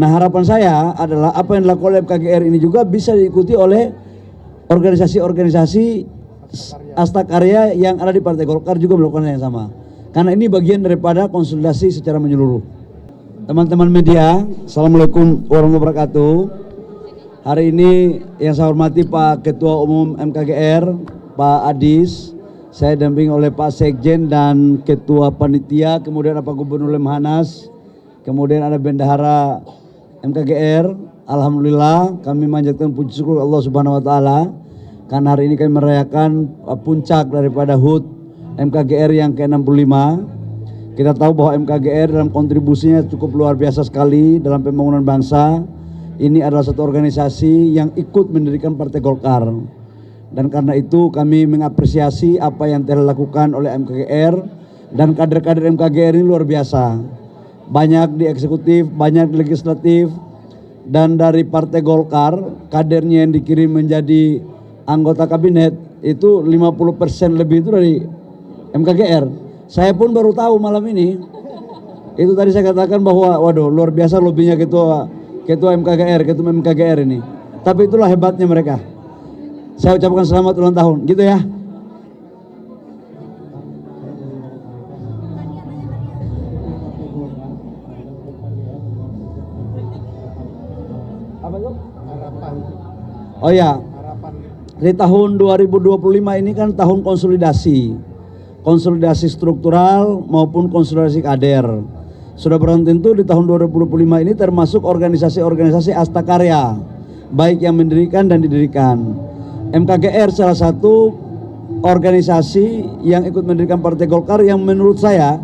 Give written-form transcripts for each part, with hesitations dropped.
Nah, harapan saya adalah apa yang dilakukan oleh MKGR ini juga bisa diikuti oleh organisasi-organisasi Astakarya yang ada di Partai Golkar juga melakukan hal yang sama. Karena ini bagian daripada konsolidasi secara menyeluruh. Teman-teman media, Assalamualaikum warahmatullahi wabarakatuh. Hari ini yang saya hormati Pak Ketua Umum MKGR, Pak Adis, saya dampingi oleh Pak Sekjen dan Ketua Panitia, kemudian Pak Gubernur Lemhanas, kemudian ada Bendahara MKGR. Alhamdulillah kami manjatkan puji syukur Allah Subhanahu wa taala karena hari ini kami merayakan puncak daripada HUT MKGR yang ke-65. Kita tahu bahwa MKGR dalam kontribusinya cukup luar biasa sekali dalam pembangunan bangsa. Ini adalah satu organisasi yang ikut mendirikan Partai Golkar. Dan karena itu kami mengapresiasi apa yang telah dilakukan oleh MKGR, dan kader-kader MKGR ini luar biasa. Banyak di eksekutif, banyak di legislatif, dan dari Partai Golkar kadernya yang dikirim menjadi anggota kabinet itu 50% lebih itu dari MKGR. Saya pun baru tahu malam ini. Itu tadi saya katakan bahwa waduh luar biasa lobbynya ketua MKGR ini. Tapi itulah hebatnya mereka. Saya ucapkan selamat ulang tahun, gitu ya. Apa itu? Harapan. Oh ya. Harapan. Di tahun 2025 ini kan tahun konsolidasi. Konsolidasi struktural maupun konsolidasi kader. Sudah barang tentu di tahun 2025 ini termasuk organisasi-organisasi Astakarya, baik yang mendirikan dan didirikan. MKGR salah satu organisasi yang ikut mendirikan Partai Golkar yang menurut saya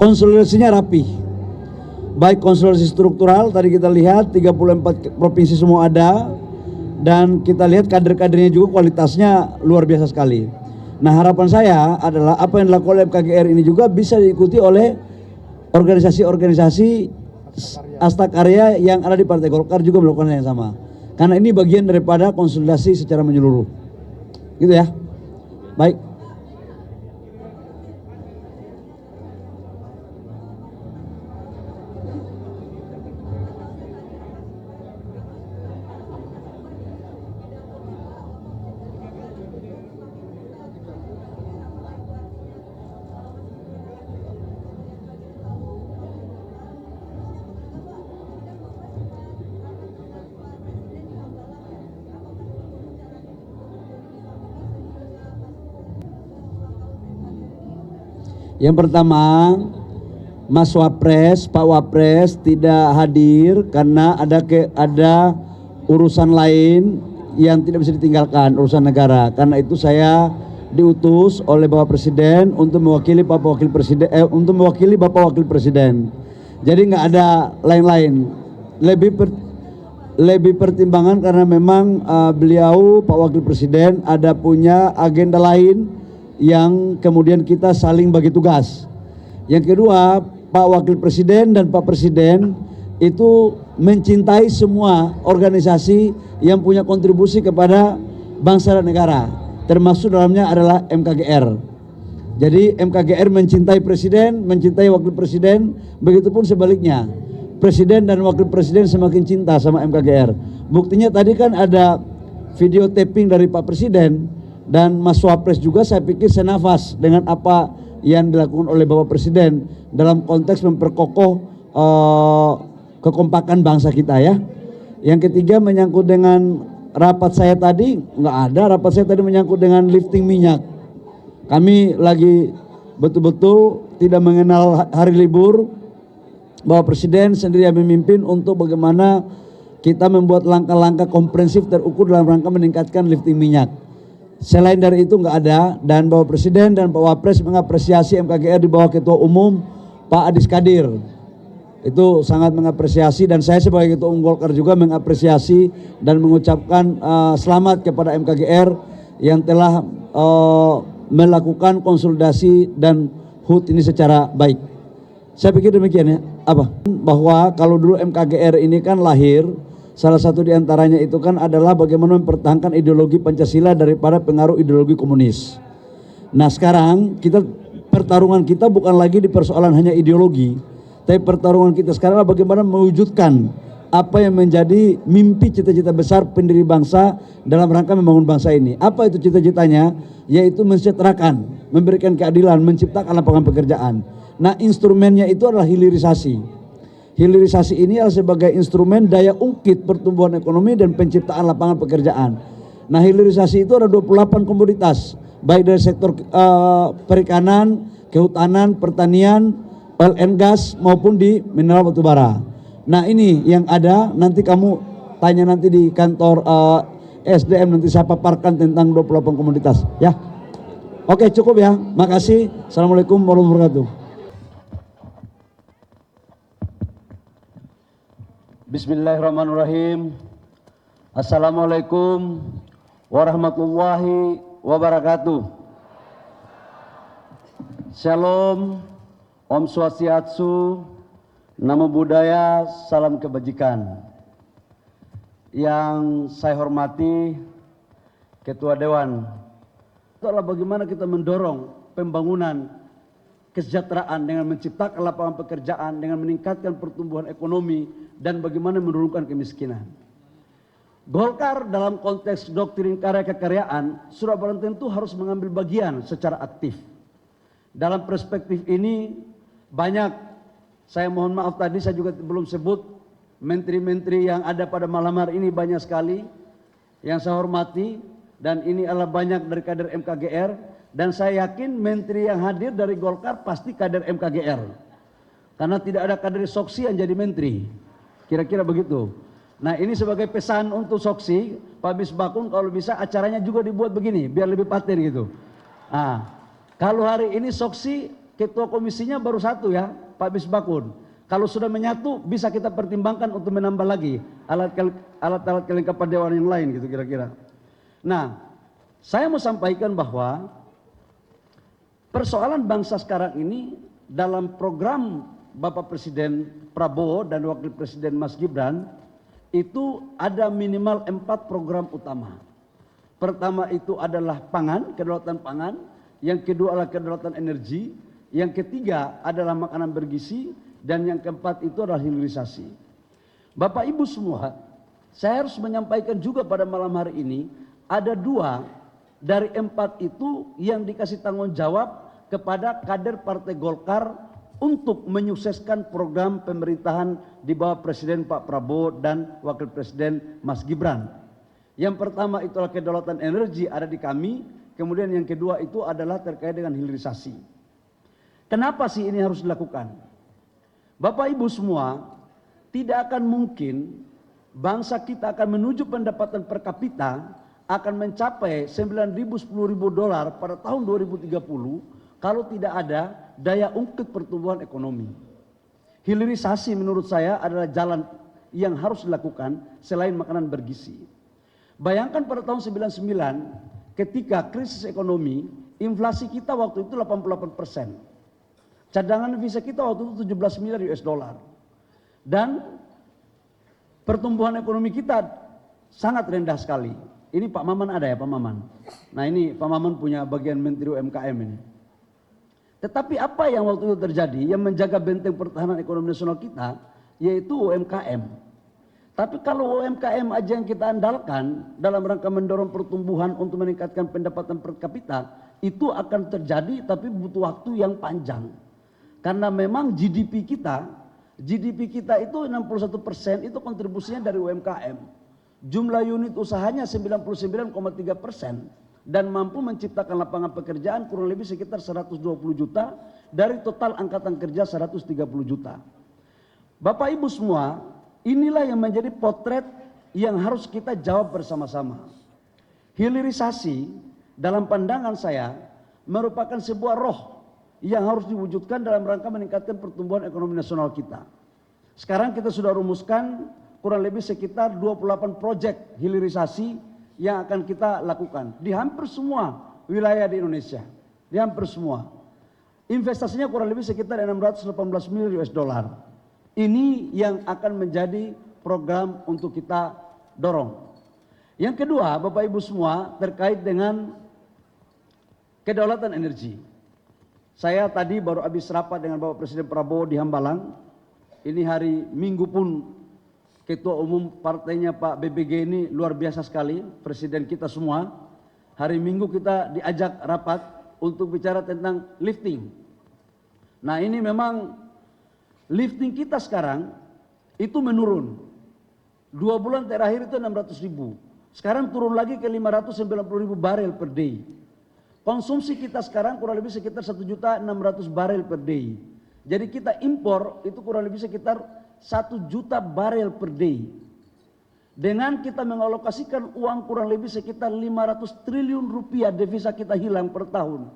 konsolidasinya rapi. Baik konsolidasi struktural, tadi kita lihat 34 provinsi semua ada, dan kita lihat kader-kadernya juga kualitasnya luar biasa sekali. Nah, harapan saya adalah apa yang dilakukan oleh MKGR ini juga bisa diikuti oleh organisasi-organisasi Astakarya yang ada di Partai Golkar juga melakukan hal yang sama. Karena ini bagian daripada konsolidasi secara menyeluruh. Gitu ya. Baik. Yang pertama, Mas Wapres, Pak Wapres tidak hadir karena ada urusan lain yang tidak bisa ditinggalkan, urusan negara. Karena itu saya diutus oleh Bapak Presiden untuk mewakili Bapak Wakil Presiden. Jadi nggak ada lain-lain. Lebih pertimbangan karena memang beliau Pak Wakil Presiden ada punya agenda lain yang kemudian kita saling bagi tugas. Yang kedua, Pak Wakil Presiden dan Pak Presiden itu mencintai semua organisasi yang punya kontribusi kepada bangsa dan negara, termasuk dalamnya adalah MKGR. Jadi MKGR mencintai Presiden, mencintai Wakil Presiden, begitupun sebaliknya. Presiden dan Wakil Presiden semakin cinta sama MKGR. Buktinya tadi kan ada video taping dari Pak Presiden, dan Mas Wapres juga saya pikir senafas dengan apa yang dilakukan oleh Bapak Presiden dalam konteks memperkokoh kekompakan bangsa kita ya. Yang ketiga menyangkut dengan rapat saya tadi, nggak ada rapat saya tadi menyangkut dengan lifting minyak. Kami lagi betul-betul tidak mengenal hari libur. Bapak Presiden sendiri yang memimpin untuk bagaimana kita membuat langkah-langkah komprehensif terukur dalam rangka meningkatkan lifting minyak. Selain dari itu nggak ada, dan Bapak Presiden dan Pak Wapres mengapresiasi MKGR di bawah Ketua Umum Pak Adis Kadir. Itu sangat mengapresiasi, dan saya sebagai Ketua Umum Golkar juga mengapresiasi dan mengucapkan selamat kepada MKGR yang telah melakukan konsolidasi dan HUT ini secara baik. Saya pikir demikian ya. Bahwa kalau dulu MKGR ini kan lahir, salah satu diantaranya itu kan adalah bagaimana mempertahankan ideologi Pancasila daripada pengaruh ideologi komunis. Nah sekarang pertarungan kita bukan lagi di persoalan hanya ideologi, tapi pertarungan kita sekarang adalah bagaimana mewujudkan apa yang menjadi mimpi cita-cita besar pendiri bangsa dalam rangka membangun bangsa ini. Apa itu cita-citanya? Yaitu mensejahterakan, memberikan keadilan, menciptakan lapangan pekerjaan. Nah, instrumennya itu adalah hilirisasi. Hilirisasi ini adalah sebagai instrumen daya ungkit pertumbuhan ekonomi dan penciptaan lapangan pekerjaan. Nah, hilirisasi itu ada 28 komoditas, baik dari sektor perikanan, kehutanan, pertanian, oil and gas maupun di mineral batubara. Nah, ini yang ada, nanti kamu tanya nanti di kantor SDM, nanti saya paparkan tentang 28 komoditas ya. Oke, cukup ya. Makasih. Assalamualaikum warahmatullahi wabarakatuh. Bismillahirrahmanirrahim. Assalamualaikum warahmatullahi wabarakatuh. Shalom, Om Swastiastu, Namo Buddhaya, salam kebajikan. Yang saya hormati Ketua Dewan, itu adalah bagaimana kita mendorong pembangunan kesejahteraan dengan menciptakan lapangan pekerjaan, dengan meningkatkan pertumbuhan ekonomi, dan bagaimana menurunkan kemiskinan. Golkar dalam konteks doktrin karya kekaryaan sudah barang tentu harus mengambil bagian secara aktif. Dalam perspektif ini banyak, saya mohon maaf tadi saya juga belum sebut menteri-menteri yang ada pada malam hari ini, banyak sekali yang saya hormati, dan ini adalah banyak dari kader MKGR, dan saya yakin menteri yang hadir dari Golkar pasti kader MKGR, karena tidak ada kader Soksi yang jadi menteri, kira-kira begitu. Nah, ini sebagai pesan untuk Soksi, Pak Misbakun, kalau bisa acaranya juga dibuat begini biar lebih paten gitu. Nah, kalau hari ini Soksi ketua komisinya baru satu ya, Pak Misbakun. Kalau sudah menyatu bisa kita pertimbangkan untuk menambah lagi alat-alat kelengkapan dewan yang lain gitu kira-kira. Nah, saya mau sampaikan bahwa persoalan bangsa sekarang ini dalam program Bapak Presiden Prabowo dan Wakil Presiden Mas Gibran itu ada minimal 4 program utama. Pertama itu adalah pangan, kedaulatan pangan. Yang kedua adalah kedaulatan energi. Yang ketiga adalah makanan bergizi, dan yang keempat itu adalah hilirisasi. Bapak Ibu semua, saya harus menyampaikan juga pada malam hari ini, ada 2 dari 4 itu yang dikasih tanggung jawab kepada kader Partai Golkar untuk menyukseskan program pemerintahan di bawah Presiden Pak Prabowo dan Wakil Presiden Mas Gibran. Yang pertama itu adalah kedaulatan energi ada di kami, kemudian yang kedua itu adalah terkait dengan hilirisasi. Kenapa sih ini harus dilakukan? Bapak Ibu semua, tidak akan mungkin bangsa kita akan menuju pendapatan per kapita akan mencapai 9.000 10.000 dolar pada tahun 2030 kalau tidak ada daya ungkit pertumbuhan ekonomi. Hilirisasi menurut saya adalah jalan yang harus dilakukan selain makanan bergizi. Bayangkan pada tahun 99 ketika krisis ekonomi, inflasi kita waktu itu 88%. Cadangan devisa kita waktu itu 17 miliar US dollar. Dan pertumbuhan ekonomi kita sangat rendah sekali. Ini Pak Maman ada ya, Pak Maman. Nah, ini Pak Maman punya bagian Menteri UMKM ini. Tetapi apa yang waktu itu terjadi yang menjaga benteng pertahanan ekonomi nasional kita, yaitu UMKM. Tapi kalau UMKM aja yang kita andalkan dalam rangka mendorong pertumbuhan untuk meningkatkan pendapatan per kapita, itu akan terjadi tapi butuh waktu yang panjang. Karena memang GDP kita itu 61% itu kontribusinya dari UMKM. Jumlah unit usahanya 99,3% dan mampu menciptakan lapangan pekerjaan kurang lebih sekitar 120 juta dari total angkatan kerja 130 juta. Bapak Ibu semua, inilah yang menjadi potret yang harus kita jawab bersama-sama. Hilirisasi dalam pandangan saya merupakan sebuah roh yang harus diwujudkan dalam rangka meningkatkan pertumbuhan ekonomi nasional kita. Sekarang kita sudah rumuskan kurang lebih sekitar 28 proyek hilirisasi yang akan kita lakukan di hampir semua wilayah di Indonesia. Di hampir semua. Investasinya kurang lebih sekitar 618 miliar US dollar. Ini yang akan menjadi program untuk kita dorong. Yang kedua, Bapak Ibu semua, terkait dengan kedaulatan energi. Saya tadi baru habis rapat dengan Bapak Presiden Prabowo di Hambalang. Ini hari Minggu pun Ketua Umum partainya Pak BBG ini luar biasa sekali, presiden kita semua. Hari Minggu kita diajak rapat untuk bicara tentang lifting. Nah ini memang lifting kita sekarang itu menurun. 2 bulan terakhir itu 600.000. Sekarang turun lagi ke 590.000 barel per day. Konsumsi kita sekarang kurang lebih sekitar 1.600.000 barel per day. Jadi kita impor itu kurang lebih sekitar 1 juta barel per day. Dengan kita mengalokasikan uang kurang lebih sekitar 500 triliun rupiah devisa kita hilang per tahun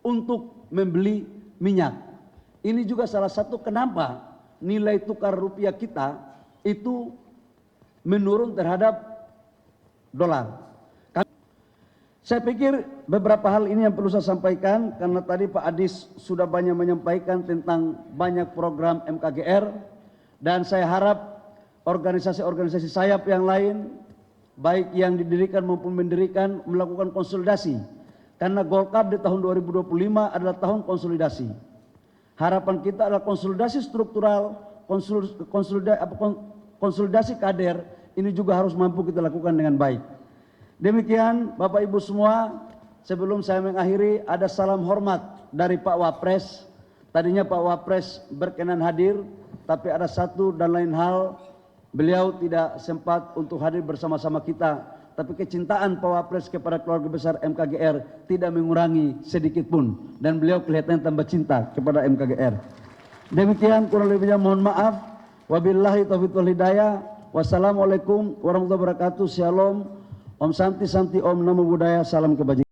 untuk membeli minyak. Ini juga salah satu kenapa nilai tukar rupiah kita itu menurun terhadap dolar. Saya pikir beberapa hal ini yang perlu saya sampaikan karena tadi Pak Adis sudah banyak menyampaikan tentang banyak program MKGR dan saya harap organisasi-organisasi sayap yang lain baik yang didirikan maupun mendirikan melakukan konsolidasi karena Golkar di tahun 2025 adalah tahun konsolidasi. Harapan kita adalah konsolidasi struktural, konsolidasi kader ini juga harus mampu kita lakukan dengan baik. Demikian Bapak Ibu semua, sebelum saya mengakhiri ada salam hormat dari Pak Wapres. Tadinya Pak Wapres berkenan hadir, tapi ada satu dan lain hal beliau tidak sempat untuk hadir bersama-sama kita. Tapi kecintaan Pak Wapres kepada keluarga besar MKGR tidak mengurangi sedikit pun. Dan beliau kelihatan tambah cinta kepada MKGR. Demikian kurang lebihnya mohon maaf. Wabillahi taufiq wal hidayah. Wassalamualaikum warahmatullahi wabarakatuh. Shalom. Om Santi Santi Om Namo Buddhaya. Salam kebajikan.